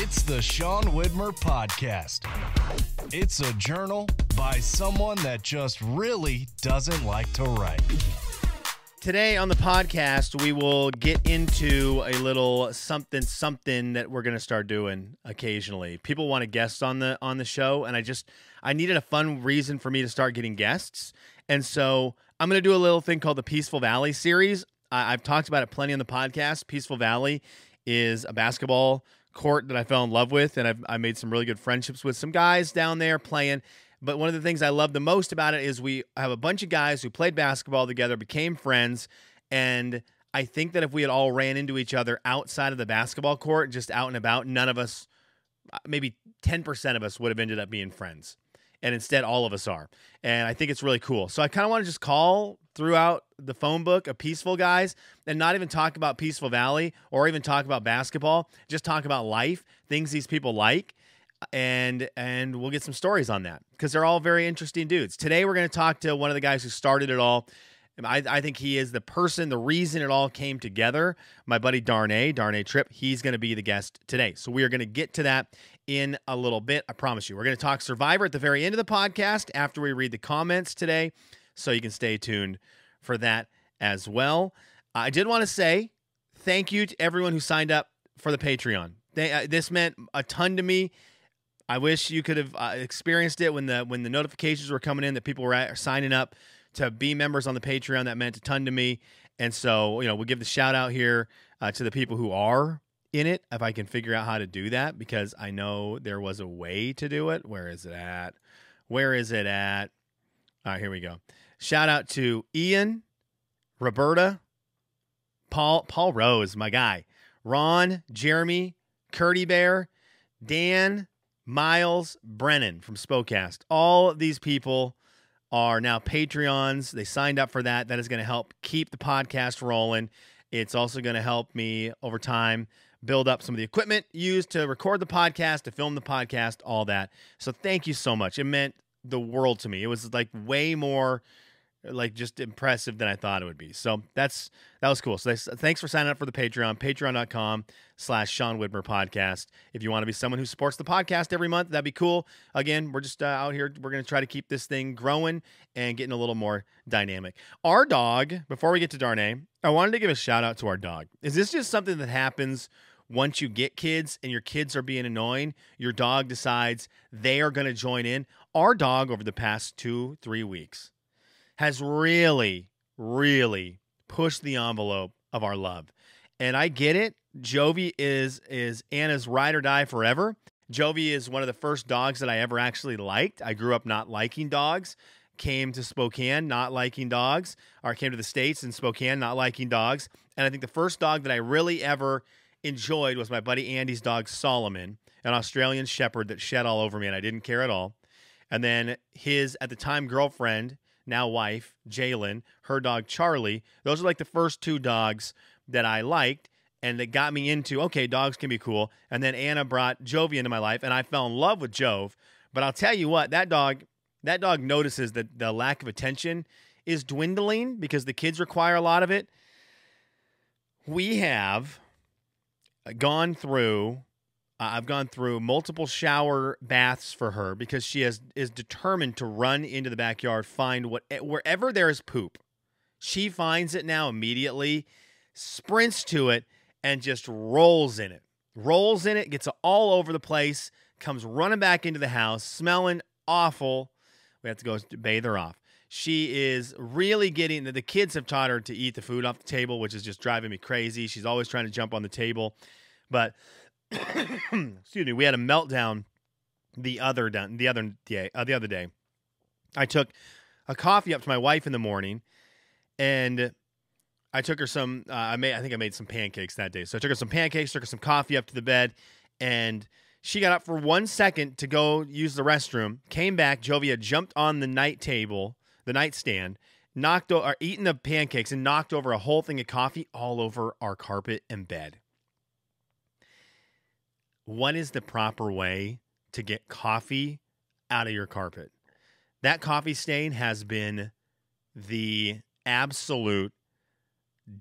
It's the Sean Widmer Podcast. It's a journal by someone that just really doesn't like to write. Today on the podcast, we will get into a little something that we're going to start doing occasionally. People want to guest on the show, and I needed a fun reason for me to start getting guests. And so I'm going to do a little thing called the Peaceful Valley series. I've talked about it plenty on the podcast. Peaceful Valley is a basketball court that I fell in love with, and I made some really good friendships with some guys down there playing. But one of the things I love the most about it is we have a bunch of guys who played basketball together, became friends, and I think that if we had all ran into each other outside of the basketball court, just out and about, none of us, maybe 10% of us would have ended up being friends. And instead, all of us are. And I think it's really cool. So I kind of want to just call throughout the phone book of Peaceful Guys and not even talk about Peaceful Valley or even talk about basketball. Just talk about life, things these people like. And we'll get some stories on that because they're all very interesting dudes. Today, we're going to talk to one of the guys who started it all. I think he is the person, the reason it all came together. My buddy Darnay Tripp, he's going to be the guest today. So we are going to get to that in a little bit. I promise you. We're going to talk Survivor at the very end of the podcast after we read the comments today. So you can stay tuned for that as well. I did want to say thank you to everyone who signed up for the Patreon. This meant a ton to me. I wish you could have experienced it when the notifications were coming in that people were signing up to be members on the Patreon. That meant a ton to me. And so, we'll give the shout out here to the people who are in it, if I can figure out how to do that, because I know there was a way to do it. Where is it at? All right, here we go. Shout out to Ian, Roberta, Paul Rose, my guy, Ron, Jeremy, Curdy Bear, Dan, Miles, Brennan from Spokecast. All of these people are now Patreons. They signed up for that. That is going to help keep the podcast rolling. It's also going to help me over time build up some of the equipment used to record the podcast, to film the podcast, all that. So thank you so much. It meant the world to me. It was like way more like just impressive than I thought it would be. So that was cool. So thanks for signing up for the Patreon, patreon.com/Sean Widmer Podcast. If you want to be someone who supports the podcast every month, that'd be cool. Again, we're just out here. We're going to try to keep this thing growing and getting a little more dynamic. Our dog, before we get to Darnay, I wanted to give a shout out to our dog. Is this just something that happens once you get kids and your kids are being annoying? Your dog decides they are going to join in. Our dog over the past 2-3 weeks has really, really pushed the envelope of our love. And I get it. Jovi is Anna's ride or die forever. Jovi is one of the first dogs that I ever actually liked. I grew up not liking dogs, came to Spokane not liking dogs, or came to the States in Spokane not liking dogs. And I think the first dog that I really ever enjoyed was my buddy Andy's dog, Solomon, an Australian shepherd that shed all over me, and I didn't care at all. And then his, at the time, girlfriend, now wife, Jalen, her dog, Charlie. Those are like the first two dogs that I liked and that got me into, okay, dogs can be cool. And then Anna brought Jovi into my life, and I fell in love with Jove. But I'll tell you what, that dog notices that the lack of attention is dwindling because the kids require a lot of it. We have gone through... I've gone through multiple shower baths for her because she is determined to run into the backyard, find wherever there is poop. She finds it now immediately, sprints to it, and just rolls in it, gets all over the place, comes running back into the house, smelling awful. We have to go bathe her off. She is really getting, the kids have taught her to eat the food off the table, which is just driving me crazy. She's always trying to jump on the table. But excuse me, we had a meltdown the other day. I took a coffee up to my wife in the morning, and I took her some. I think I made some pancakes that day. So I took her some pancakes, took her some coffee up to the bed, and she got up for 1 second to go use the restroom. Came back. Jovi had jumped on the nightstand, eaten the pancakes, and knocked over a whole thing of coffee all over our carpet and bed. What is the proper way to get coffee out of your carpet? That coffee stain has been the absolute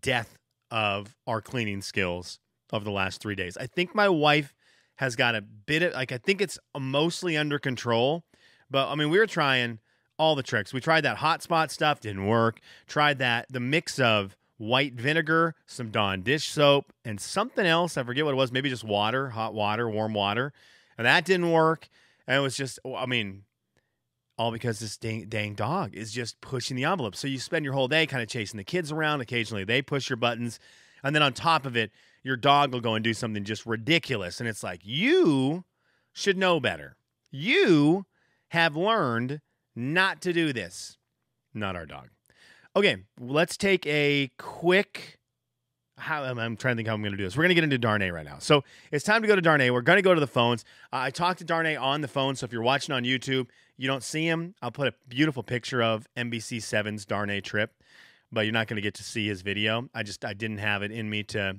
death of our cleaning skills of the last 3 days. I think my wife has got a bit of, like, I think it's mostly under control. But, I mean, we were trying all the tricks. We tried that hot spot stuff, didn't work. Tried the mix of white vinegar, some Dawn dish soap, and something else. I forget what it was. Maybe just water, hot water, warm water. And that didn't work. And it was just, I mean, all because this dang dog is just pushing the envelope. So you spend your whole day kind of chasing the kids around. Occasionally they push your buttons. And then on top of it, your dog will go and do something just ridiculous. And it's like, you should know better. You have learned not to do this. Not our dog. Okay, let's take a quick... I'm trying to think how I'm going to do this. We're going to get into Darnay right now. So it's time to go to Darnay. We're going to go to the phones. I talked to Darnay on the phone, so if you're watching on YouTube, you don't see him. I'll put a beautiful picture of NBC7's Darnay trip, but you're not going to get to see his video. I didn't have it in me to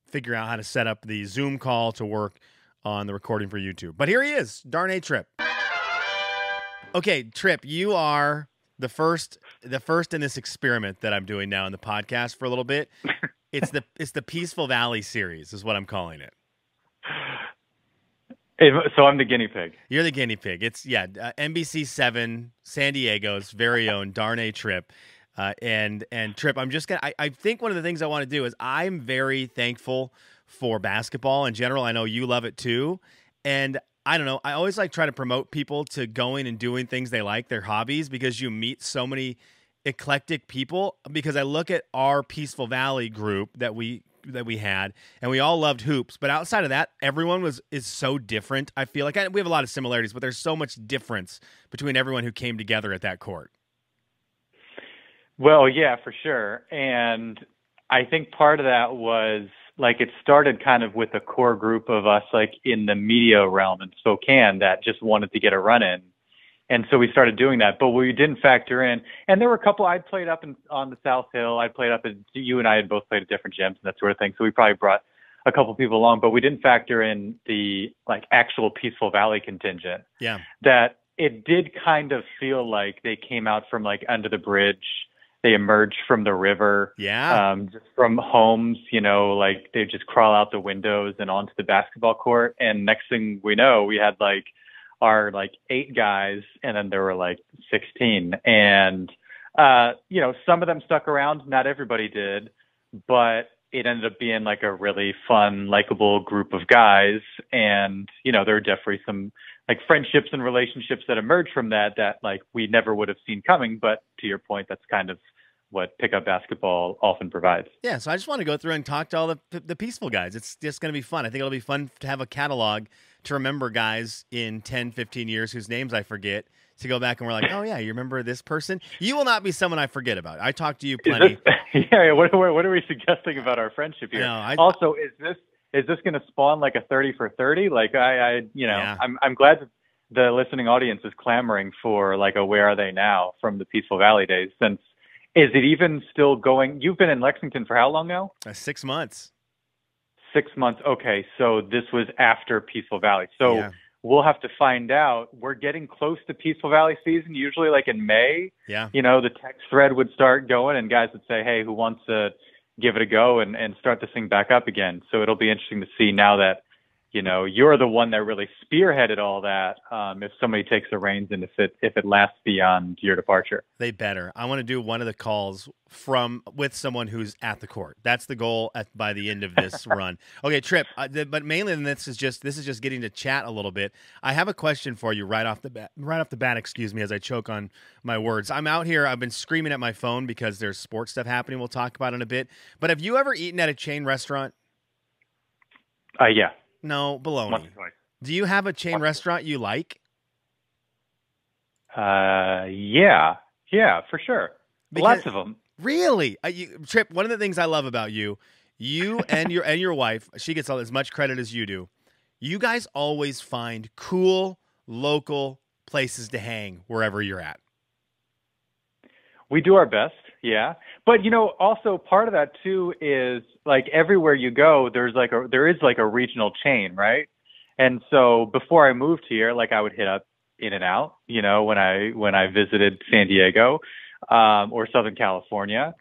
figure out how to set up the Zoom call to work on the recording for YouTube. But here he is, Darnay Trip. Okay, Trip, you are the first in this experiment that I'm doing now in the podcast for a little bit. It's the Peaceful Valley series is what I'm calling it. So I'm the guinea pig. You're the guinea pig. It's NBC7 San Diego's very own Darnay Trip. And Trip, I think one of the things I want to do is I'm very thankful for basketball in general. I know you love it too. And I don't know, I always try to promote people to going and doing things they like, their hobbies, because you meet so many eclectic people. Because I look at our Peaceful Valley group that we had, and we all loved hoops, but outside of that, everyone is so different. I feel like we have a lot of similarities, but there's so much difference between everyone who came together at that court. Well, yeah, for sure. And I think part of that was it started kind of with a core group of us in the media realm in Spokane that just wanted to get a run in. And so we started doing that, but we didn't factor in. And there were a couple. I'd played up on the South Hill. I played up at, you and I had both played at different gyms and that sort of thing. So we probably brought a couple people along, but we didn't factor in the actual Peaceful Valley contingent. Yeah. That it did kind of feel like they came out from under the bridge. They emerged from the river. Yeah. Just from homes, they just crawl out the windows and onto the basketball court. And next thing we know, we had our 8 guys, and then there were 16. And, some of them stuck around. Not everybody did, but it ended up being a really fun, likable group of guys. And, there are definitely some friendships and relationships that emerged from that we never would have seen coming. But to your point, that's kind of what pickup basketball often provides. Yeah, so I just want to go through and talk to all the peaceful guys. It's just going to be fun. I think it'll be fun to have a catalog to remember guys in 10, 15 years whose names I forget, to go back and we're like, oh, yeah, you remember this person? You will not be someone I forget about. I talk to you plenty. What are we suggesting about our friendship here? No, also, is this going to spawn a 30 for 30? Yeah. I'm glad that the listening audience is clamoring for a Where Are They Now from the Peaceful Valley days. Since, is it even still going? You've been in Lexington for how long now? 6 months. 6 months. Okay. So this was after Peaceful Valley. So Yeah. We'll have to find out. We're getting close to Peaceful Valley season, usually in May. Yeah. The text thread would start going and guys would say, hey, who wants to give it a go and start this thing back up again? So it'll be interesting to see now that, you're the one that really spearheaded all that. If somebody takes the reins and if it lasts beyond your departure. They better. I want to do one of the calls with someone who's at the court. That's the goal by the end of this run. Okay, Trip. But mainly, this is just getting to chat a little bit. I have a question for you right off the bat. Excuse me, as I choke on my words. I'm out here. I've been screaming at my phone because there's sports stuff happening. We'll talk about it in a bit. But have you ever eaten at a chain restaurant? Yeah. No, baloney. Do you have a chain restaurant you like? Yeah, for sure. Lots of them. Really? Trip, one of the things I love about you and your wife, she gets as much credit as you do. You guys always find cool local places to hang wherever you're at. We do our best, yeah. But also part of that too is everywhere you go, there is a regional chain, right? And so before I moved here, I would hit up In-N-Out, when I visited San Diego, or Southern California,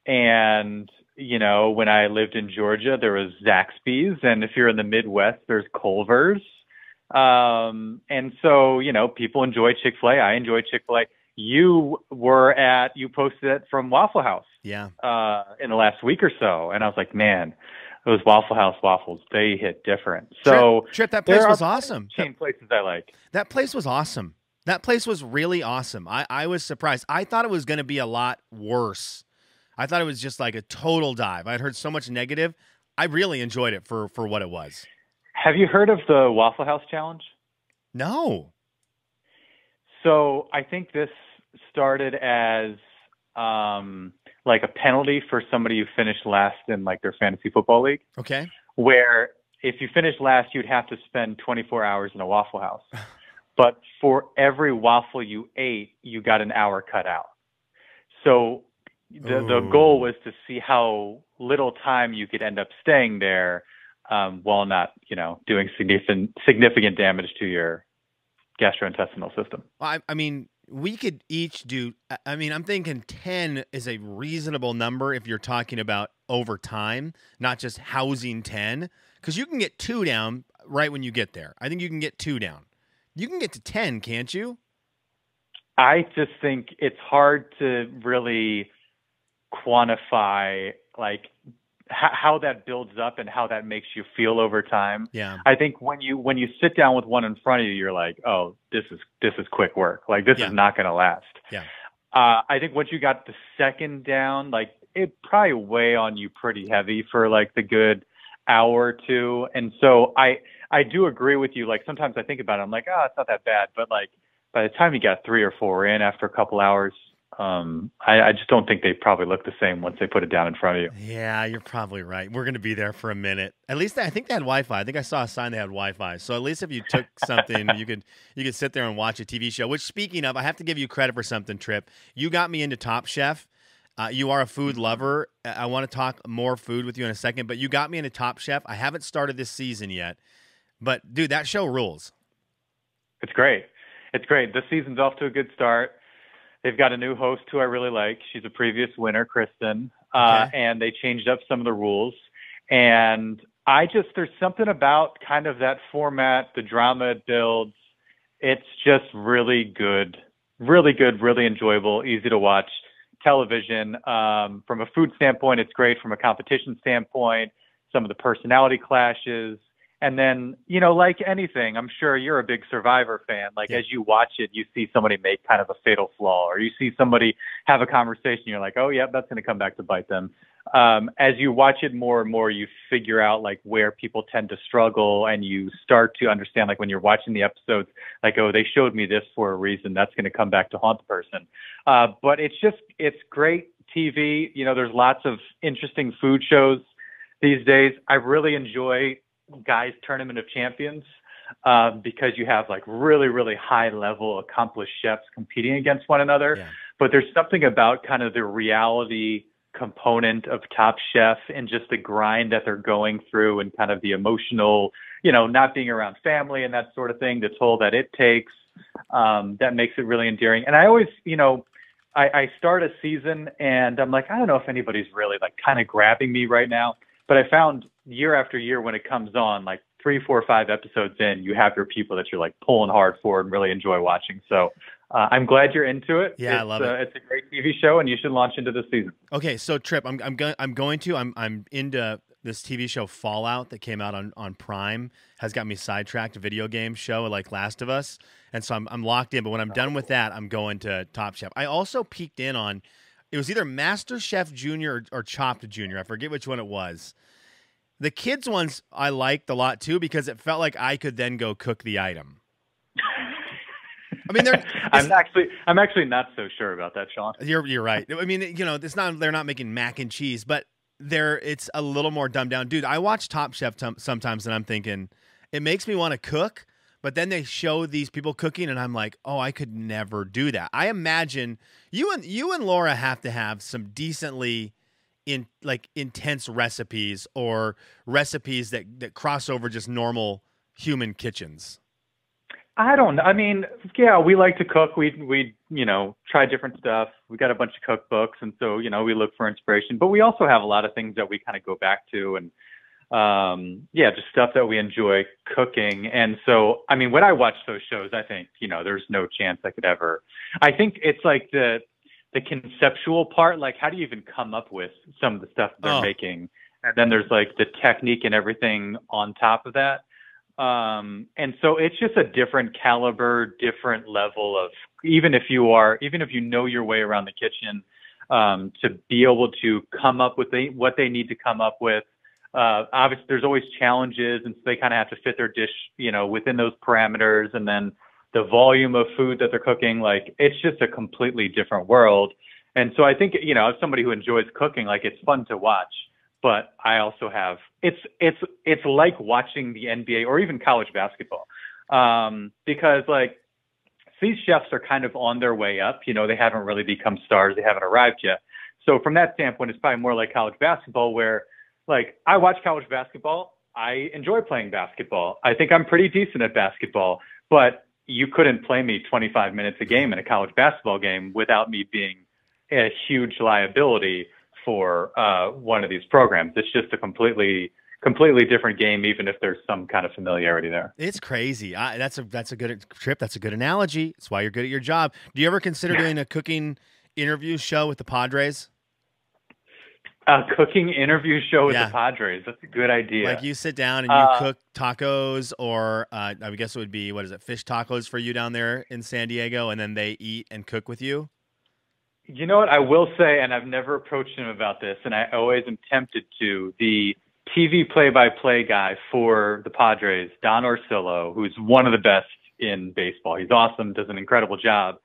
and when I lived in Georgia, there was Zaxby's, and if you're in the Midwest, there's Culver's. And so, people enjoy Chick-fil-A. I enjoy Chick-fil-A. You posted it from Waffle House. Yeah. In the last week or so. And I was like, man, those Waffle House waffles, they hit different. So Trip, that place was awesome. Chain places I like. That place was awesome. That place was really awesome. I was surprised. I thought it was going to be a lot worse. I thought it was just like a total dive. I'd heard so much negative. I really enjoyed it for what it was. Have you heard of the Waffle House Challenge? No. So I think this started as like a penalty for somebody who finished last in like their fantasy football league. Okay. Where if you finished last, you'd have to spend 24 hours in a Waffle House. But for every waffle you ate, you got an hour cut out. So the goal was to see how little time you could end up staying there while not, doing significant damage to your gastrointestinal system. Well, I mean, we could each do, I'm thinking 10 is a reasonable number if you're talking about over time, not just housing 10, because you can get 2 down right when you get there. I think you can get 2 down. You can get to 10, can't you? I just think it's hard to really quantify like how that builds up and how that makes you feel over time. Yeah. I think when you sit down with one in front of you, you're like, oh, this is quick work. Like this is not going to last. Yeah. I think once you got the second down, like it probably weigh on you pretty heavy for like the good hour or two. And so I do agree with you. Like sometimes I think about it, I'm like, oh, it's not that bad. But like by the time you got 3 or 4 in after a couple hours, I just don't think they probably look the same once they put it down in front of you. Yeah, you're probably right. We're going to be there for a minute. At least I think they had Wi-Fi. I think I saw a sign they had Wi-Fi. So at least if you took something, you could sit there and watch a TV show. Which, speaking of, I have to give you credit for something, Trip. You got me into Top Chef. You are a food lover. I want to talk more food with you in a second, but you got me into Top Chef. I haven't started this season yet, but dude, that show rules. It's great. It's great. This season's off to a good start. They've got a new host who I really like. She's a previous winner, Kristen, and they changed up some of the rules. And there's something about kind of that format, the drama it builds. It's just really good, really enjoyable, easy to watch television. From a food standpoint, it's great. From a competition standpoint, some of the personality clashes. And then, like anything, I'm sure you're a big Survivor fan. Like, as you watch it, you see somebody make kind of a fatal flaw, or you see somebody have a conversation. You're like, oh, yeah, that's going to come back to bite them. As you watch it more and more, you figure out, like, where people tend to struggle, and you start to understand, like, when you're watching the episodes, like, oh, they showed me this for a reason. That's going to come back to haunt the person. But it's great TV. There's lots of interesting food shows these days. I really enjoy Guys Tournament of Champions because you have like really high level accomplished chefs competing against one another. But there's something about kind of the reality component of Top Chef and just the grind that they're going through and kind of the emotional, not being around family and that sort of thing, the toll that it takes, that makes it really endearing. And I always, I start a season and I'm like, I don't know if anybody's really like kind of grabbing me right now. But I found year after year when it comes on, like 3, 4, 5 episodes in, you have your people that you're like pulling hard for and really enjoy watching. So I'm glad you're into it. Yeah, I love it. It's a great TV show, and you should launch into this season. Okay, so Trip, I'm into this TV show Fallout that came out on Prime. Has got me sidetracked. A video game show like Last of Us, and so I'm locked in. But when I'm done with that, I'm going to Top Chef. I also peeked in on. It was either Master Chef Junior or Chopped Junior. I forget which one it was. The kids ones I liked a lot too because it felt like I could then go cook the item. I mean, I'm actually not so sure about that, Sean. You're right. I mean, it's not they're not making mac and cheese, but it's a little more dumbed down. Dude, I watch Top Chef sometimes and I'm thinking it makes me want to cook. But then they show these people cooking, and I'm like, oh, I could never do that. I imagine you and Laura have to have some decently intense recipes or recipes that cross over just normal human kitchens. I don't know. I mean, yeah, we like to cook. We try different stuff. We got a bunch of cookbooks, and so, we look for inspiration, but we also have a lot of things that we kind of go back to, and just stuff that we enjoy cooking. And so, I mean, when I watch those shows, I think, there's no chance I could ever. I think it's like the conceptual part, like how do you even come up with some of the stuff they're making? And then there's like the technique and everything on top of that. And so it's just a different caliber, different level of, even if you know your way around the kitchen, to be able to come up with what they need to come up with. Obviously there's always challenges, and so they kind of have to fit their dish, within those parameters. And then the volume of food that they're cooking, like it's just a completely different world. And so I think, as somebody who enjoys cooking, like it's fun to watch, but I also have, it's like watching the NBA or even college basketball. Because like these chefs are kind of on their way up, they haven't really become stars. They haven't arrived yet. So from that standpoint, it's probably more like college basketball, where like I watch college basketball. I enjoy playing basketball. I think I'm pretty decent at basketball, but you couldn't play me 25 minutes a game in a college basketball game without me being a huge liability for one of these programs. It's just a completely different game, even if there's some kind of familiarity there. It's crazy. That's a good trip. That's a good analogy. That's why you're good at your job. Do you ever consider doing a cooking interview show with the Padres? A cooking interview show with the Padres. That's a good idea. Like you sit down and you cook tacos, or I would guess it would be, fish tacos for you down there in San Diego, and then they eat and cook with you? You know what I will say, and I've never approached him about this, and I always am tempted to, the TV play-by-play guy for the Padres, Don Orsillo, who's one of the best in baseball. He's awesome, does an incredible job,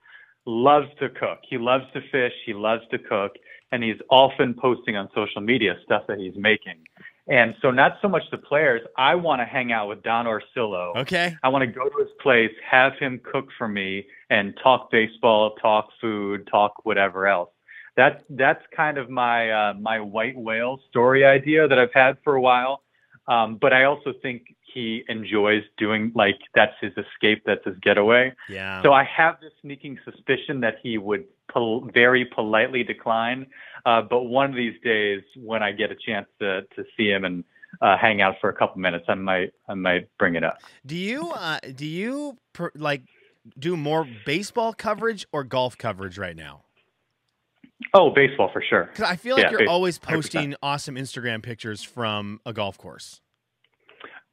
loves to cook. He loves to fish. He loves to cook. And he's often posting on social media stuff that he's making. And so not so much the players. I want to hang out with Don Orsillo. Okay. I want to go to his place, have him cook for me, and talk baseball, talk food, talk whatever else. That's kind of my my white whale story idea that I've had for a while. But I also think he enjoys doing, like, that's his escape, that's his getaway. Yeah. So I have this sneaking suspicion that he would very politely decline. But one of these days, when I get a chance to see him and hang out for a couple minutes, I might bring it up. Do you do more baseball coverage or golf coverage right now? Oh, baseball for sure. Because I feel like you're always 100%. posting awesome Instagram pictures from a golf course.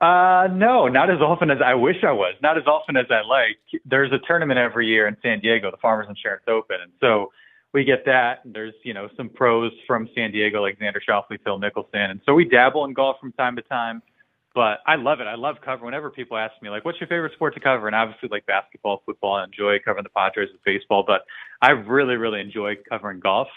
No, not as often as I wish I was. Not as often as I like. There's a tournament every year in San Diego, the Farmers Insurance Open, and so we get that. There's some pros from San Diego like Xander Schauffele, Phil Mickelson, and so we dabble in golf from time to time. But I love it. I love covering. Whenever people ask me, like, what's your favorite sport to cover? And obviously, like basketball, football, I enjoy covering the Padres with baseball. But I really, really enjoy covering golf.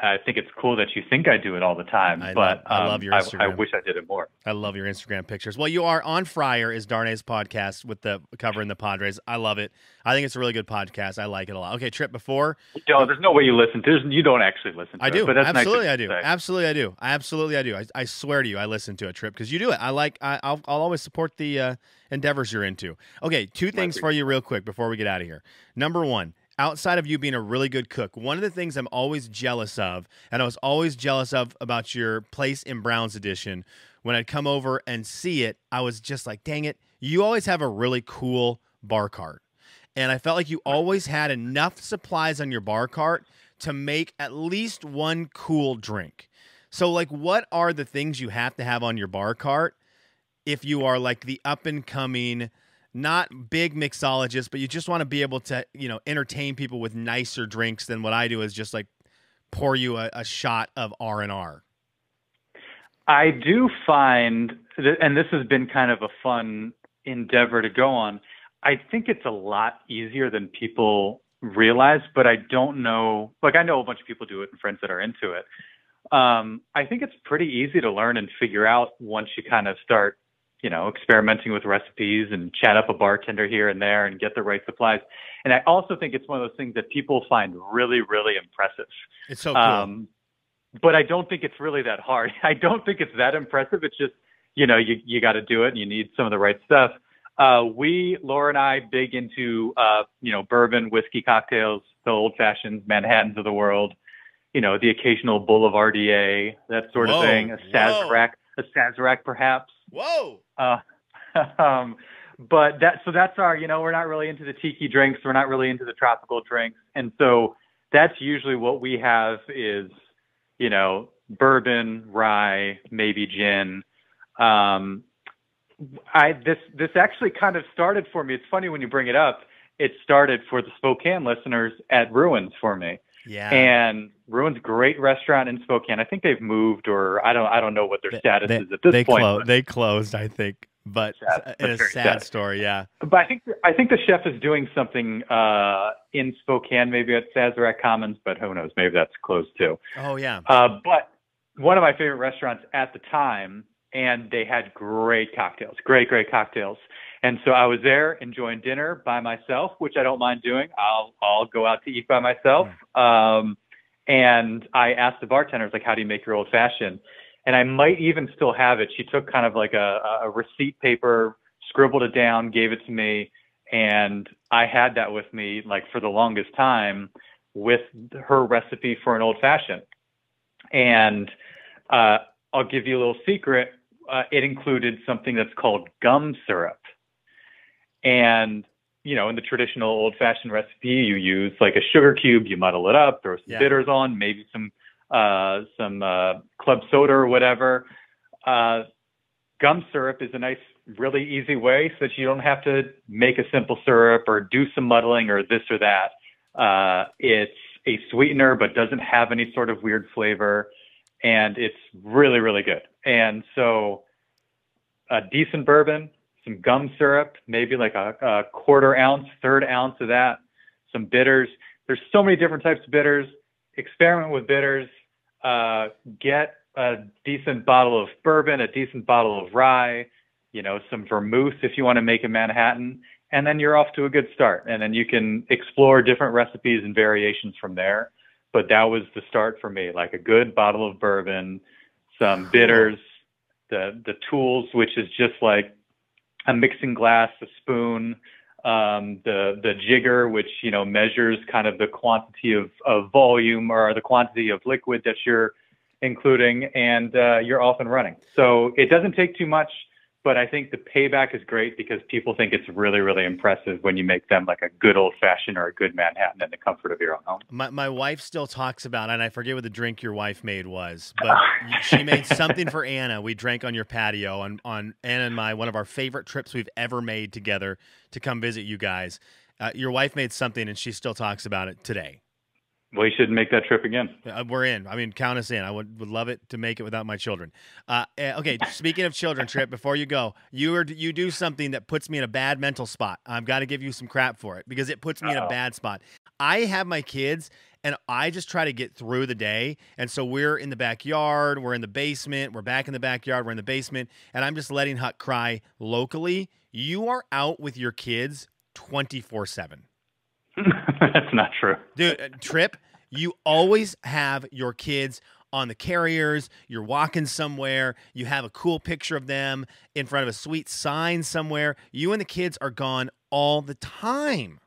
I think it's cool that you think I do it all the time. I love your Instagram. I wish I did it more. I love your Instagram pictures. Well, you are on Fryer is Darnay's podcast with the covering the Padres. I love it. I think it's a really good podcast. I like it a lot. Okay, Trip, before. There's no way you listen to it. You don't actually listen to I do. it. But that's Absolutely, nice I do. say. Absolutely, I do. I swear to you, I listen to it, Trip, because you do it. I'll always support the endeavors you're into. Okay, two things for you real quick before we get out of here. Number one, outside of you being a really good cook, one of the things I'm always jealous of, and I was always jealous of about your place in Browns Edition, when I'd come over and see it, I was just like, dang it, you always have a really cool bar cart. And I felt like you always had enough supplies on your bar cart to make at least one cool drink. So, like, what are the things you have to have on your bar cart if you are like the up-and-coming, not big mixologist, but you just want to be able to, entertain people with nicer drinks than what I do is just like pour you a shot of R&R? I do find, and this has been kind of a fun endeavor to go on, I think it's a lot easier than people realize, but I don't know, like I know a bunch of people do it and friends that are into it. I think it's pretty easy to learn and figure out once you kind of start experimenting with recipes and chat up a bartender here and there and get the right supplies. And I also think it's one of those things that people find really, really impressive. It's so cool. But I don't think it's really that hard. I don't think it's that impressive. It's just, you got to do it and you need some of the right stuff. Laura and I, big into, bourbon, whiskey cocktails, the old fashions, Manhattans of the world, the occasional Boulevardier, that sort of thing, a Sazerac perhaps. Whoa. But that's our, we're not really into the tiki drinks. We're not really into the tropical drinks. And so that's usually what we have is, bourbon, rye, maybe gin. This actually kind of started for me. It's funny when you bring it up. It started for the Spokane listeners at Ruins for me. Yeah. And Ruins, great restaurant in Spokane. I think they've moved, or I don't know what their status is at this point. They closed, I think. But it's a sad story, yeah. But I think the chef is doing something in Spokane, maybe at Sazerac Commons, but who knows? Maybe that's closed too. Oh yeah. But one of my favorite restaurants at the time, and they had great cocktails, great cocktails. And so I was there enjoying dinner by myself, which I don't mind doing. I'll go out to eat by myself. And I asked the bartenders, like, how do you make your old fashioned? And I might even still have it. She took kind of like a receipt paper, scribbled it down, gave it to me. And I had that with me like for the longest time with her recipe for an old fashioned. And I'll give you a little secret. It included something that's called gum syrup. And, in the traditional old fashioned recipe, you use like a sugar cube, you muddle it up, throw some bitters on, maybe some club soda or whatever. Gum syrup is a nice, really easy way so that you don't have to make a simple syrup or do some muddling or this or that. It's a sweetener, but doesn't have any sort of weird flavor. And it's really, really good. And so a decent bourbon, some gum syrup, maybe like a quarter ounce, third ounce of that, some bitters. There's so many different types of bitters. Experiment with bitters. Get a decent bottle of bourbon, a decent bottle of rye, some vermouth if you want to make a Manhattan, and then you're off to a good start. And then you can explore different recipes and variations from there. But that was the start for me, like a good bottle of bourbon, some bitters, the tools, which is just like a mixing glass, a spoon, the jigger, which, measures kind of the quantity of volume or the quantity of liquid that you're including, and you're off and running. So it doesn't take too much, but I think the payback is great because people think it's really, really impressive when you make them like a good old fashioned or a good Manhattan in the comfort of your own home. My wife still talks about, and I forget what the drink your wife made was, but she made something for Anna. We drank on your patio on Anna and one of our favorite trips we've ever made together to come visit you guys. Your wife made something, and she still talks about it today. Well, you should make that trip again. We're in. I mean, count us in. I would love it to make it without my children. Okay, speaking of children, Trip, before you go, you do something that puts me in a bad mental spot. I've got to give you some crap for it because it puts me in a bad spot. I have my kids, and I just try to get through the day. And so we're in the backyard. We're in the basement. We're back in the backyard. We're in the basement. And I'm just letting Huck cry locally. You are out with your kids 24/7. That's not true. Dude, Trip, you always have your kids on the carriers. You're walking somewhere. You have a cool picture of them in front of a sweet sign somewhere. You and the kids are gone all the time.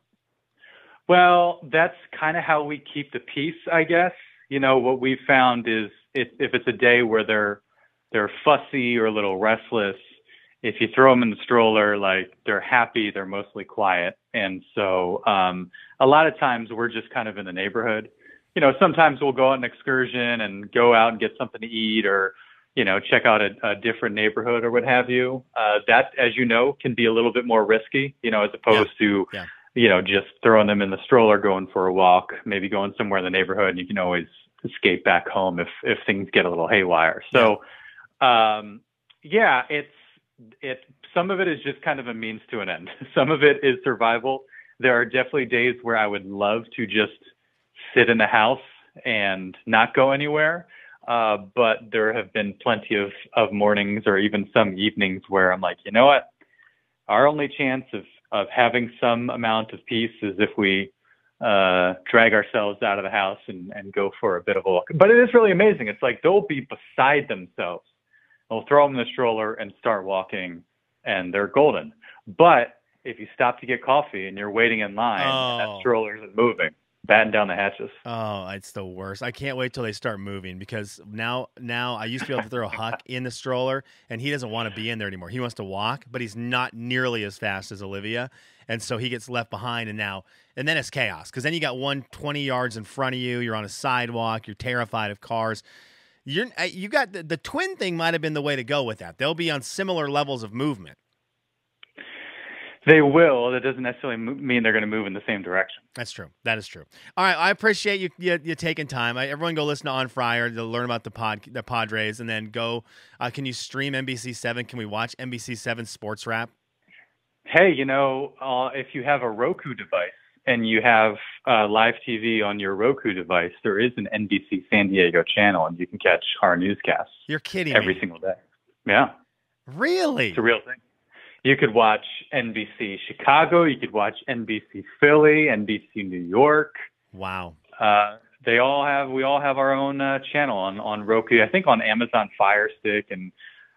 Well, that's kind of how we keep the peace, I guess. What we've found is if it's a day where they're fussy or a little restless, if you throw them in the stroller, like they're happy, they're mostly quiet. And so a lot of times we're just kind of in the neighborhood. Sometimes we'll go on an excursion and go out and get something to eat or, check out a different neighborhood or what have you. That, as you know, can be a little bit more risky, as opposed to, just throwing them in the stroller, going for a walk, maybe going somewhere in the neighborhood, and you can always escape back home if things get a little haywire. So, some of it is just kind of a means to an end. Some of it is survival. There are definitely days where I would love to just sit in the house and not go anywhere. But there have been plenty of mornings or even some evenings where I'm like, you know what? Our only chance of having some amount of peace is if we drag ourselves out of the house and go for a bit of a walk. But it is really amazing. It's like they'll be beside themselves. They'll throw them in the stroller and start walking, and they're golden. But if you stop to get coffee and you're waiting in line and that stroller isn't moving, batten down the hatches. Oh, it's the worst. I can't wait till they start moving, because now I used to be able to throw Huck in the stroller, and he doesn't want to be in there anymore. He wants to walk, but he's not nearly as fast as Olivia, and so he gets left behind. And then it's chaos, because then you got 120 yards in front of you. You're on a sidewalk. You're terrified of cars. You got the twin thing might have been the way to go with that. They'll be on similar levels of movement. They will. That doesn't necessarily mean they're going to move in the same direction. That's true. That is true. All right, I appreciate you taking time. Everyone go listen to On Fryer to learn about the Padres, and then go. Can you stream NBC7? Can we watch NBC7 Sports Wrap? Hey, if you have a Roku device and you have live TV on your Roku device, there is an NBC San Diego channel, and you can catch our newscasts. You're kidding every me. single day. Yeah. Really? It's a real thing. You could watch NBC Chicago. You could watch NBC Philly, NBC New York. Wow. We all have our own channel on Roku. I think on Amazon Fire Stick and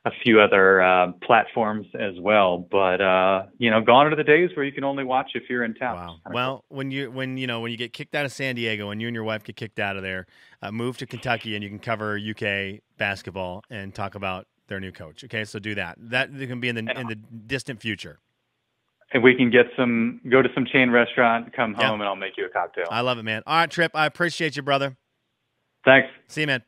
a few other platforms as well. But gone are the days where you can only watch if you're in town. Wow. Well, cool. when you get kicked out of San Diego, and you and your wife get kicked out of there, move to Kentucky, and you can cover UK basketball and talk about their new coach. Okay, so do that. That can be in the distant future. And we can go to some chain restaurant, come home, and I'll make you a cocktail. I love it, man. All right, Trip, I appreciate you, brother. Thanks. See you, man.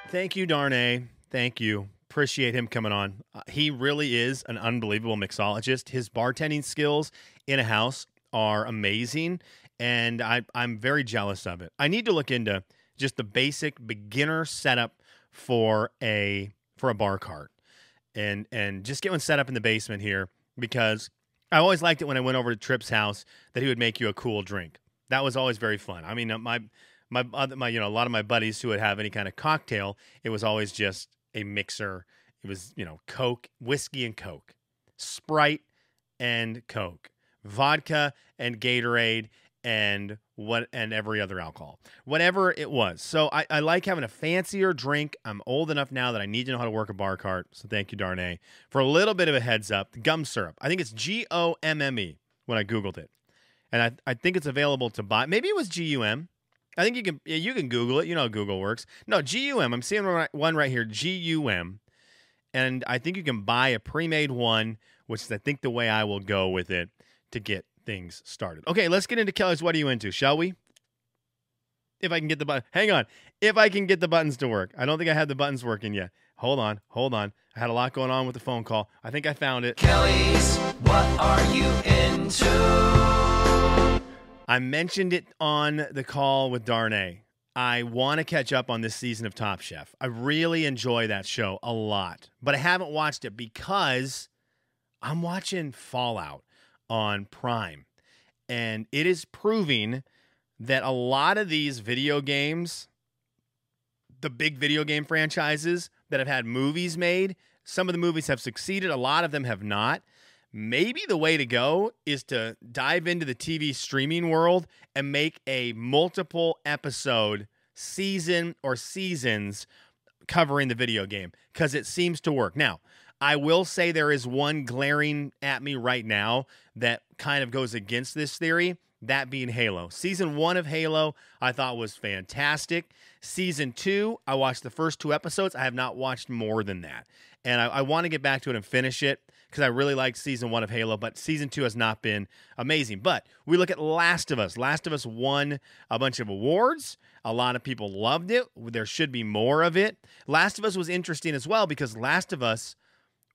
Thank you, Darnay. Thank you. Appreciate him coming on. He really is an unbelievable mixologist. His bartending skills in a house are amazing, and I'm very jealous of it. I need to look into just the basic beginner setup for a bar cart, and just get one set up in the basement here, because I always liked it when I went over to Tripp's house that he would make you a cool drink. That was always very fun. I mean, my a lot of my buddies who would have any kind of cocktail, it was always just a mixer. It was, Coke, whiskey and Coke, Sprite and Coke, vodka and Gatorade, and every other alcohol, whatever it was. So I like having a fancier drink. I'm old enough now that I need to know how to work a bar cart. So thank you, Darnay, for a little bit of a heads up. Gum syrup. I think it's GOMME when I Googled it. And I think it's available to buy. Maybe it was GUM. I think you can Google it. You know how Google works. No, GUM. I'm seeing one right here, GUM. And I think you can buy a pre-made one, which is, I think, the way I will go with it to get things started. Okay, let's get into Kelly's What Are You Into, shall we? If I can get the button. Hang on. If I can get the buttons to work. I don't think I have the buttons working yet. Hold on. I had a lot going on with the phone call. I think I found it. Kelly's What Are You Into? I mentioned it on the call with Darnay. I want to catch up on this season of Top Chef. I really enjoy that show a lot, but I haven't watched it because I'm watching Fallout on Prime, and it is proving that a lot of these video games, the big video game franchises that have had movies made, some of the movies have succeeded, a lot of them have not. Maybe the way to go is to dive into the TV streaming world and make a multiple episode season or seasons covering the video game, because it seems to work. Now, I will say there is one glaring at me right now that kind of goes against this theory, that being Halo. Season 1 of Halo I thought was fantastic. Season 2, I watched the first 2 episodes. I have not watched more than that. And I want to get back to it and finish it, because I really liked Season 1 of Halo, but Season 2 has not been amazing. But we look at Last of Us. Last of Us won a bunch of awards. A lot of people loved it. There should be more of it. Last of Us was interesting as well, because Last of Us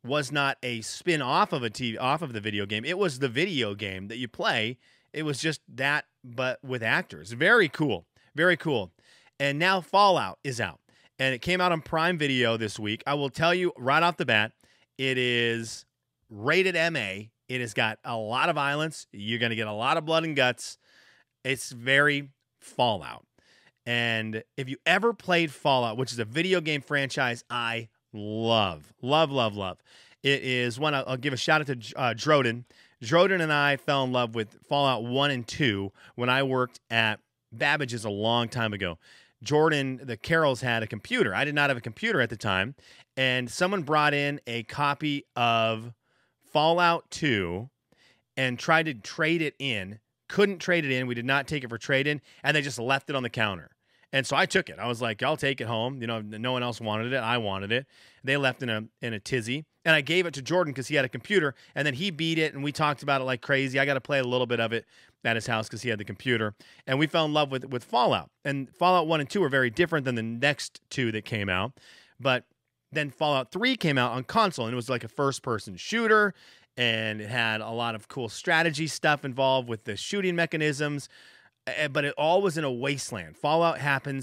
was not a spin-off of off of the video game. It was the video game that you play. It was just that, but with actors. Very cool. Very cool. And now Fallout is out, and it came out on Prime Video this week. I will tell you right off the bat, it is rated MA. It has got a lot of violence. You're going to get a lot of blood and guts. It's very Fallout. And if you ever played Fallout, which is a video game franchise I love. It is one, I'll give a shout out to Droden. Droden and I fell in love with Fallout 1 and 2 when I worked at Babbage's a long time ago. Jordan, the Carrolls, had a computer. I did not have a computer at the time. And someone brought in a copy of Fallout 2 and tried to trade it in. Couldn't trade it in. We did not take it for trade-in, and they just left it on the counter. And so I took it. I was like, I'll take it home. You know, no one else wanted it. I wanted it. They left in a tizzy, and I gave it to Jordan because he had a computer, and then he beat it, and we talked about it like crazy. I got to play a little bit of it at his house because he had the computer, and we fell in love with Fallout. And Fallout 1 and 2 are very different than the next two that came out, but then Fallout 3 came out on console, and it was like a first-person shooter, and it had a lot of cool strategy stuff involved with the shooting mechanisms, but it all was in a wasteland. Fallout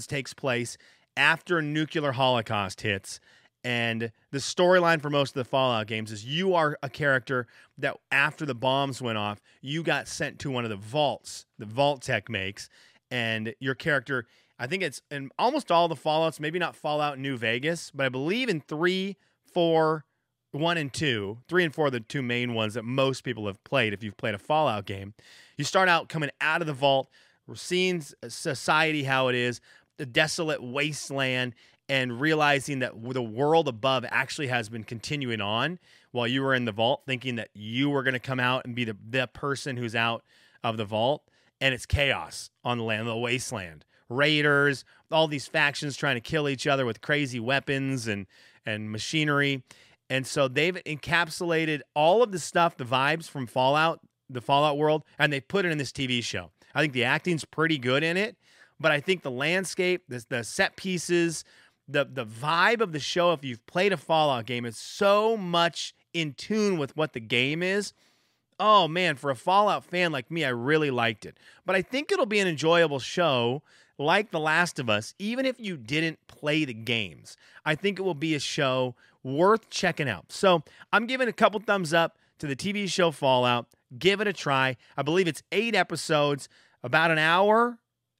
takes place after a nuclear holocaust hits, and the storyline for most of the Fallout games is you are a character that after the bombs went off, you got sent to one of the vaults the Vault Tech makes, and your character, I think it's in almost all the Fallouts, maybe not Fallout New Vegas, but I believe in 3, 4, 1 and 2, 3 and 4 are the two main ones that most people have played if you've played a Fallout game. You start out coming out of the vault, we're seeing society how it is, the desolate wasteland, and realizing that the world above actually has been continuing on while you were in the vault, thinking that you were going to come out and be the person who's out of the vault, and it's chaos on the land, the wasteland. Raiders, all these factions trying to kill each other with crazy weapons and machinery. And so they've encapsulated all of the stuff, the vibes from Fallout, the Fallout world, and they put it in this TV show. I think the acting's pretty good in it, but I think the landscape, the set pieces, the vibe of the show, if you've played a Fallout game, is so much in tune with what the game is. Oh, man, for a Fallout fan like me, I really liked it. But I think it'll be an enjoyable show like The Last of Us, even if you didn't play the games. I think it will be a show worth checking out. So I'm giving a couple thumbs up to the TV show Fallout. Give it a try. I believe it's 8 episodes, about an hour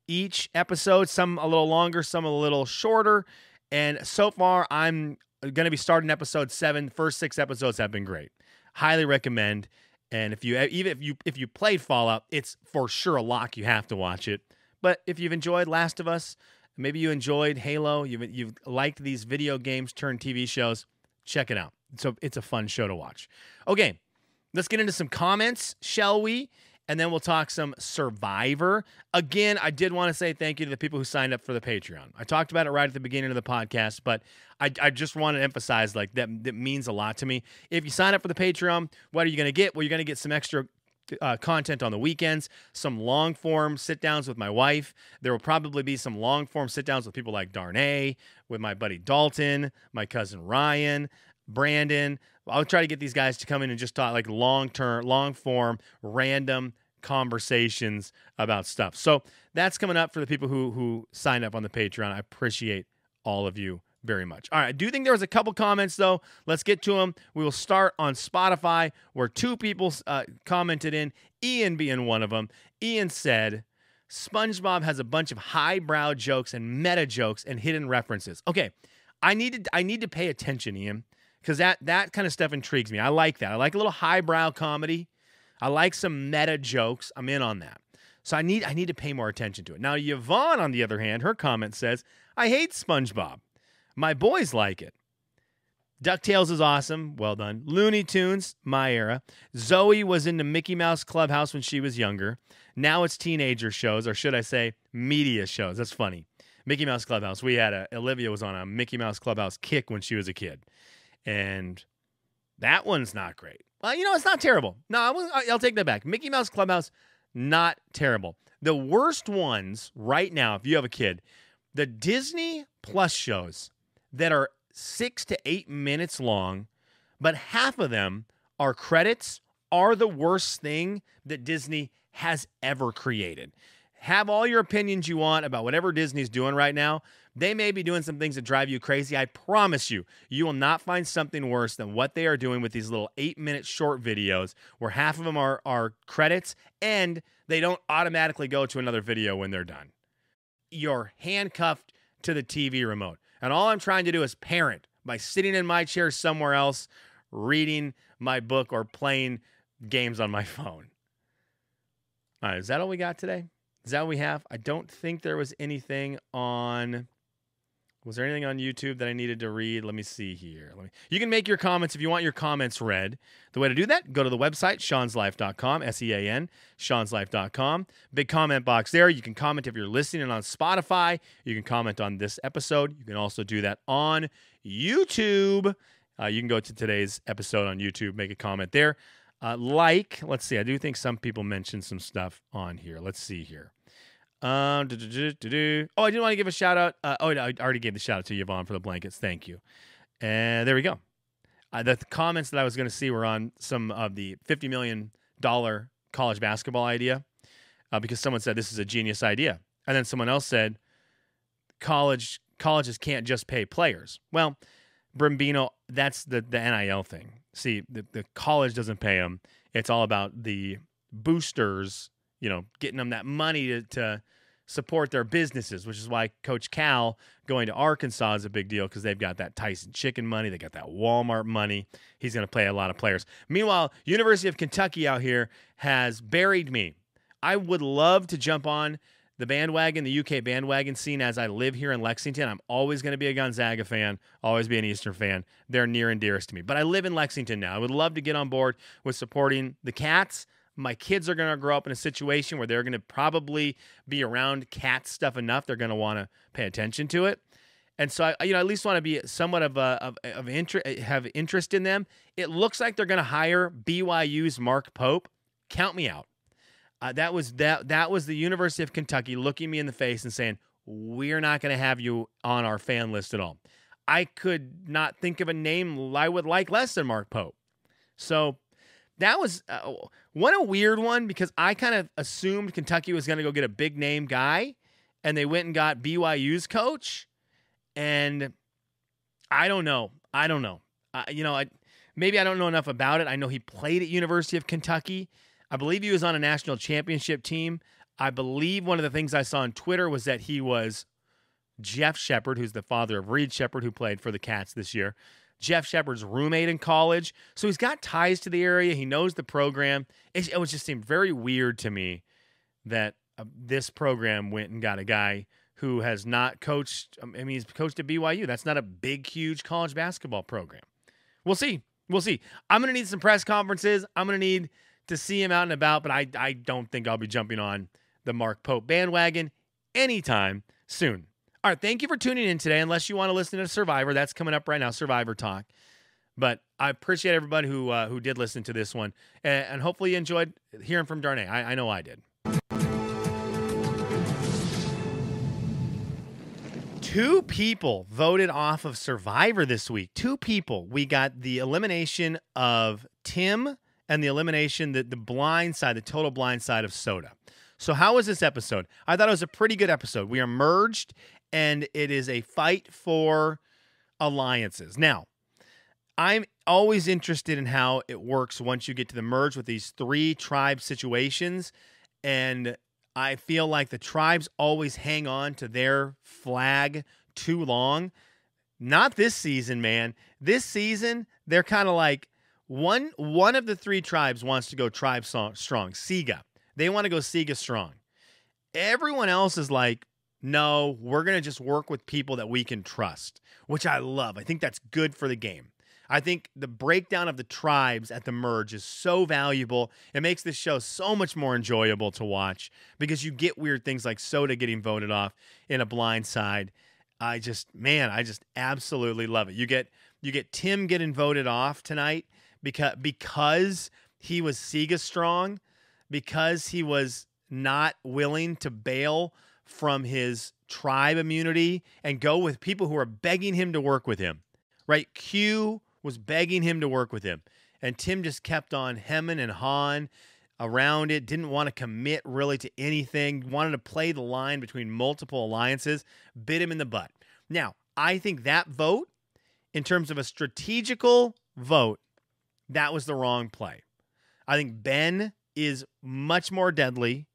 each episode, some a little longer, some a little shorter. And so far, I'm going to be starting episode 7. First 6 episodes have been great. Highly recommend. And if you played Fallout, it's for sure a lock. You have to watch it. But if you've enjoyed Last of Us, maybe you enjoyed Halo, you've liked these video games turned TV shows, check it out. So it's a fun show to watch. Okay, let's get into some comments, shall we? And then we'll talk some Survivor. Again, I did want to say thank you to the people who signed up for the Patreon. I talked about it right at the beginning of the podcast, but I just want to emphasize like that means a lot to me. If you sign up for the Patreon, what are you going to get? Well, you're going to get some extra content on the weekends, some long-form sit-downs with my wife. There will probably be some long-form sit-downs with people like Darnay, with my buddy Dalton, my cousin Ryan, Brandon. I'll try to get these guys to come in and just talk like long-form, random conversations about stuff. So that's coming up for the people who signed up on the Patreon. I appreciate all of you very much. All right, I do think there was a couple comments, though. Let's get to them. We will start on Spotify, where 2 people commented in, Ian being one of them. Ian said, SpongeBob has a bunch of highbrow jokes and meta jokes and hidden references. Okay, I need to pay attention, Ian, because that kind of stuff intrigues me. I like that. I like a little highbrow comedy. I like some meta jokes. I'm in on that. So I need to pay more attention to it. Now, Yvonne, on the other hand, her comment says, I hate SpongeBob. My boys like it. DuckTales is awesome. Well done. Looney Tunes, my era. Zoe was into Mickey Mouse Clubhouse when she was younger. Now it's teenager shows, or should I say media shows. That's funny. Mickey Mouse Clubhouse. Olivia was on a Mickey Mouse Clubhouse kick when she was a kid. And that one's not great. Well, it's not terrible. No, I'll take that back. Mickey Mouse Clubhouse, not terrible. The worst ones right now, if you have a kid, the Disney Plus shows that are 6 to 8 minutes long, but half of them are credits, are the worst thing that Disney has ever created. Have all your opinions you want about whatever Disney's doing right now. They may be doing some things that drive you crazy. I promise you, you will not find something worse than what they are doing with these little 8-minute short videos where half of them are credits and they don't automatically go to another video when they're done. You're handcuffed to the TV remote. And all I'm trying to do is parent by sitting in my chair somewhere else, reading my book or playing games on my phone. All right, is that all we got today? Is that what we have? I don't think there was anything on Was there anything on YouTube that I needed to read? Let me see here. You can make your comments if you want your comments read. The way to do that, go to the website, seanslife.com, S-E-A-N, seanslife.com. Big comment box there. You can comment if you're listening on Spotify. You can comment on this episode. You can also do that on YouTube. You can go to today's episode on YouTube, make a comment there. Let's see, I do think some people mentioned some stuff on here. Let's see here. Oh, I did want to give a shout out. I already gave the shout out to Yvonne for the blankets. Thank you. And there we go. The comments that I was going to see were on some of the $50 million college basketball idea because someone said this is a genius idea. And then someone else said colleges can't just pay players. Well, Brimbino, that's the NIL thing. See, the college doesn't pay them. It's all about the boosters, getting them that money to support their businesses, which is why Coach Cal going to Arkansas is a big deal because they've got that Tyson Chicken money. They got that Walmart money. He's going to play a lot of players. Meanwhile, University of Kentucky out here has buried me. I would love to jump on the bandwagon, the UK bandwagon scene as I live here in Lexington. I'm always going to be a Gonzaga fan, always be an Eastern fan. They're near and dearest to me. But I live in Lexington now. I would love to get on board with supporting the Cats. My kids are going to grow up in a situation where they're going to probably be around cat stuff enough. They're going to want to pay attention to it. And so I at least want to be somewhat of interest, have interest in them. It looks like they're going to hire BYU's Mark Pope. Count me out. That was the University of Kentucky looking me in the face and saying, we're not going to have you on our fan list at all. I could not think of a name I would like less than Mark Pope. So that was a weird one because I kind of assumed Kentucky was going to go get a big name guy, and they went and got BYU's coach. And I don't know. Maybe I don't know enough about it. I know he played at University of Kentucky. I believe he was on a national championship team. I believe one of the things I saw on Twitter was that he was Jeff Shepard, who's the father of Reed Shepard, who played for the Cats this year. Jeff Shepard's roommate in college. So he's got ties to the area. He knows the program. It just seemed very weird to me that this program went and got a guy who has not coached. He's coached at BYU. That's not a big, huge college basketball program. We'll see. I'm going to need some press conferences. I'm going to need to see him out and about, but I don't think I'll be jumping on the Mark Pope bandwagon anytime soon. All right, thank you for tuning in today. Unless you want to listen to Survivor, that's coming up right now, Survivor Talk. But I appreciate everybody who did listen to this one, and hopefully you enjoyed hearing from Darnay. I know I did. 2 people voted off of Survivor this week. 2 people. We got the elimination of Tim and the elimination, the blind side, the total blind side of Soda. So how was this episode? I thought it was a pretty good episode. We are merged, and it is a fight for alliances. Now, I'm always interested in how it works once you get to the merge with these 3 tribe situations, and I feel like the tribes always hang on to their flag too long. Not this season, man. This season, they're kind of like, one of the 3 tribes wants to go tribe strong, Siga. They want to go Siga strong. Everyone else is like, no, we're going to just work with people that we can trust, which I love. I think that's good for the game. I think the breakdown of the tribes at the merge is so valuable. It makes this show so much more enjoyable to watch because you get weird things like Soda getting voted off in a blind side. I just absolutely love it. You get Tim getting voted off tonight because he was Siga strong, because he was not willing to bail from his tribe immunity and go with people who are begging him to work with him, right? Q was begging him to work with him, and Tim just kept on hemming and hawing around it, didn't want to commit really to anything, wanted to play the line between multiple alliances, bit him in the butt. Now, I think that vote, in terms of a strategical vote, that was the wrong play. I think Ben is much more deadly.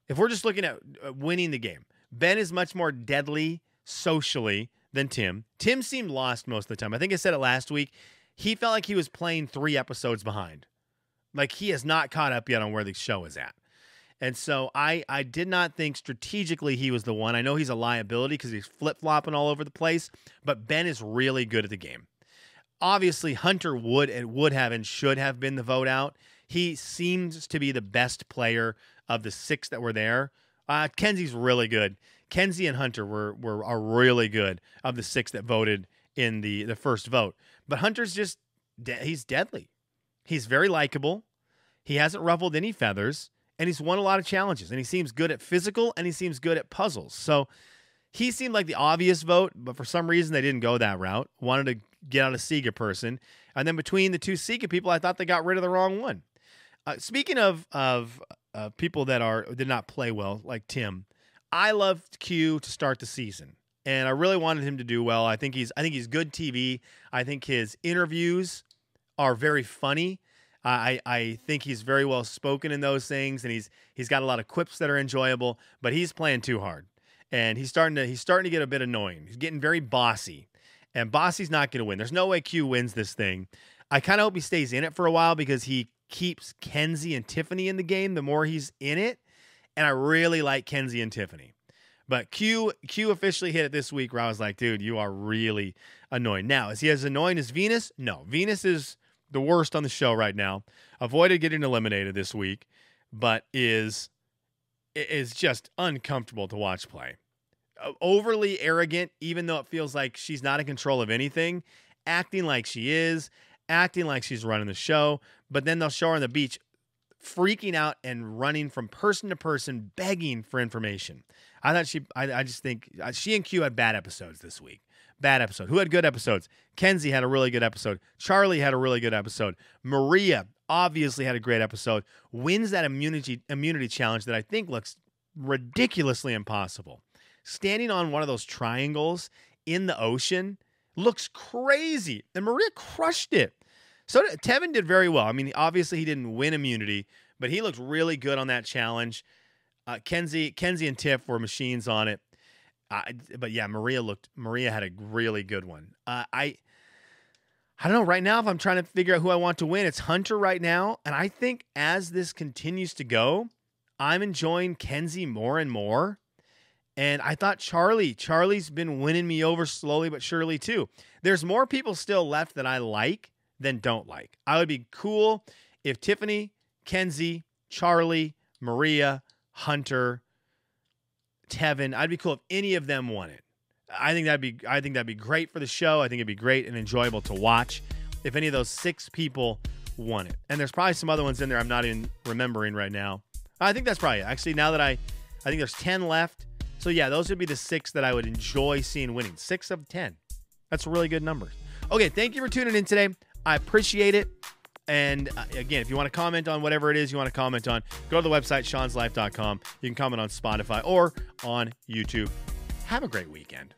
If we're just looking at winning the game, Ben is much more deadly socially than Tim. Tim seemed lost most of the time. I think I said it last week. He felt like he was playing 3 episodes behind. Like he has not caught up yet on where the show is at. And so I did not think strategically he was the one. I know he's a liability because he's flip-flopping all over the place, but Ben is really good at the game. Obviously, Hunter would have and should have been the vote out. He seems to be the best player of the 6 that were there. Kenzie's really good. Kenzie and Hunter are really good of the 6 that voted in the first vote. But Hunter's just he's deadly. He's very likable. He hasn't ruffled any feathers, and he's won a lot of challenges. And he seems good at physical, and he seems good at puzzles. So he seemed like the obvious vote, but for some reason they didn't go that route. Wanted to get out a Sega person. And then between the 2 Sega people, I thought they got rid of the wrong one. Speaking of people that did not play well, like Tim, I loved Q to start the season, and I really wanted him to do well. I think he's good TV. I think his interviews are very funny. I think he's very well spoken in those things, and he's got a lot of quips that are enjoyable. But he's playing too hard, and he's starting to get a bit annoying. He's getting very bossy, and Bossy's not going to win. There's no way Q wins this thing. I kind of hope he stays in it for a while because he keeps Kenzie and Tiffany in the game the more he's in it, and I really like Kenzie and Tiffany. But Q officially hit it this week where I was like, dude, you are really annoying. Now, is he as annoying as Venus? No. Venus is the worst on the show right now. Avoided getting eliminated this week, but is just uncomfortable to watch play. Overly arrogant, even though it feels like she's not in control of anything, acting like she is, acting like she's running the show, but then they'll show her on the beach freaking out and running from person to person, begging for information. I just think she and Q had bad episodes this week. Bad episode. Who had good episodes? Kenzie had a really good episode. Charlie had a really good episode. Maria obviously had a great episode. Wins that immunity challenge that I think looks ridiculously impossible. Standing on one of those triangles in the ocean looks crazy. And Maria crushed it. So Tevin did very well. I mean, obviously he didn't win immunity, but he looked really good on that challenge. Kenzie and Tiff were machines on it. But yeah, Maria had a really good one. I don't know. Right now, if I'm trying to figure out who I want to win, it's Hunter right now. And I think as this continues to go, I'm enjoying Kenzie more and more. And I thought Charlie's been winning me over slowly but surely too. There's more people still left that I like than don't like. I would be cool if Tiffany, Kenzie, Charlie, Maria, Hunter, Tevin, I'd be cool if any of them won it. I think that'd be great for the show. I think it'd be great and enjoyable to watch if any of those 6 people won it. And there's probably some other ones in there I'm not even remembering right now. I think that's probably it. Actually, now that I think there's 10 left. So yeah, those would be the 6 that I would enjoy seeing winning. 6 of 10. That's a really good number. Okay, thank you for tuning in today. I appreciate it. And again, if you want to comment on whatever it is you want to comment on, go to the website, Sean'sLife.com. You can comment on Spotify or on YouTube. Have a great weekend.